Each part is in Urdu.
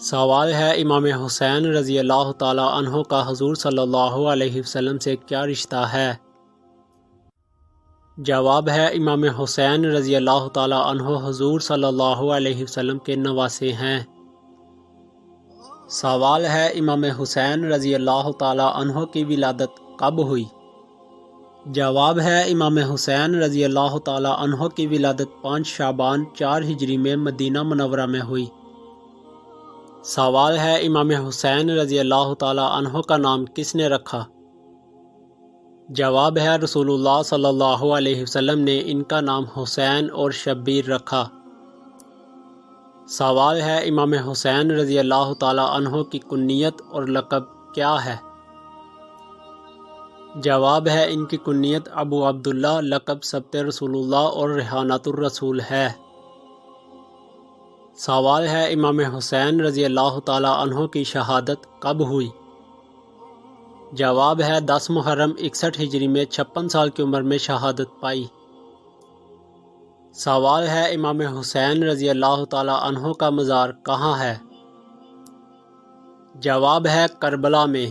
سوال ہے امام حسین رضی اللہ تعالیٰ عنہ کا حضور صلی اللہ علیہ وسلم سے کیا رشتہ ہے؟ جواب ہے امام حسین رضی اللہ تعالیٰ عنہ حضور صلی اللہ علیہ وسلم کے نواسے ہیں۔ سوال ہے امام حسین رضی اللہ تعالیٰ عنہ کی ولادت کب ہوئی؟ جواب ہے امام حسین رضی اللہ تعالیٰ عنہ کی ولادت 5 شعبان 4 ہجری میں مدینہ منورہ میں ہوئی۔ سوال ہے امام حسین رضی اللہ تعالیٰ عنہ کا نام کس نے رکھا؟ جواب ہے رسول اللہ صلی اللہ علیہ وسلم نے ان کا نام حسین اور شبیر رکھا۔ سوال ہے امام حسین رضی اللہ تعالیٰ عنہ کی کنیت اور لقب کیا ہے؟ جواب ہے ان کی کنیت ابو عبداللہ، لقب سبت رسول اللہ اور ریحانۃ الرسول ہے۔ سوال ہے امام حسین رضی اللہ تعالیٰ عنہ کی شہادت کب ہوئی؟ جواب ہے 10 محرم 61 ہجری میں 56 سال کی عمر میں شہادت پائی۔ سوال ہے امام حسین رضی اللہ تعالیٰ عنہ کا مزار کہاں ہے؟ جواب ہے کربلا میں۔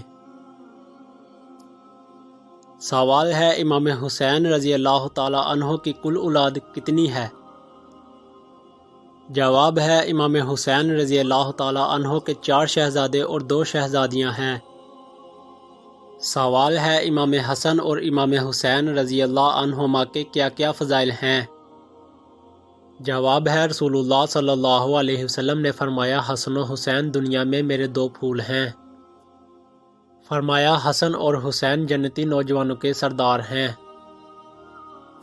سوال ہے امام حسین رضی اللہ تعالیٰ عنہ کی کل اولاد کتنی ہے؟ جواب ہے امام حسین رضی اللہ تعالیٰ عنہ کے 4 شہزادے اور 2 شہزادیاں ہیں۔ سوال ہے امام حسن اور امام حسین رضی اللہ عنہما کے کیا کیا فضائل ہیں؟ جواب ہے رسول اللہ صلی اللہ علیہ وسلم نے فرمایا حسن و حسین دنیا میں میرے 2 پھول ہیں۔ فرمایا حسن اور حسین جنتی نوجوانوں کے سردار ہیں۔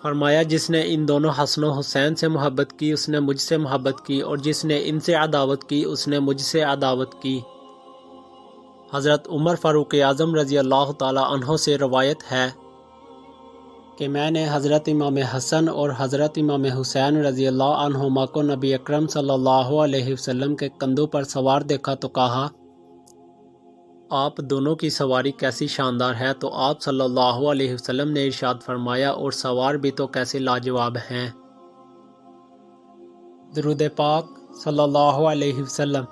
فرمایا جس نے ان دونوں حسن و حسین سے محبت کی اس نے مجھ سے محبت کی، اور جس نے ان سے عداوت کی اس نے مجھ سے عداوت کی۔ حضرت عمر فاروق اعظم رضی اللہ تعالیٰ عنہ سے روایت ہے کہ میں نے حضرت امام حسن اور حضرت امام حسین رضی اللہ عنہما کو نبی اکرم صلی اللہ علیہ وسلم کے کندھوں پر سوار دیکھا تو کہا آپ دونوں کی سواری کیسی شاندار ہے، تو آپ صلی اللہ علیہ وسلم نے ارشاد فرمایا اور سوار بھی تو کیسے لاجواب ہیں۔ درود پاک صلی اللہ علیہ وسلم۔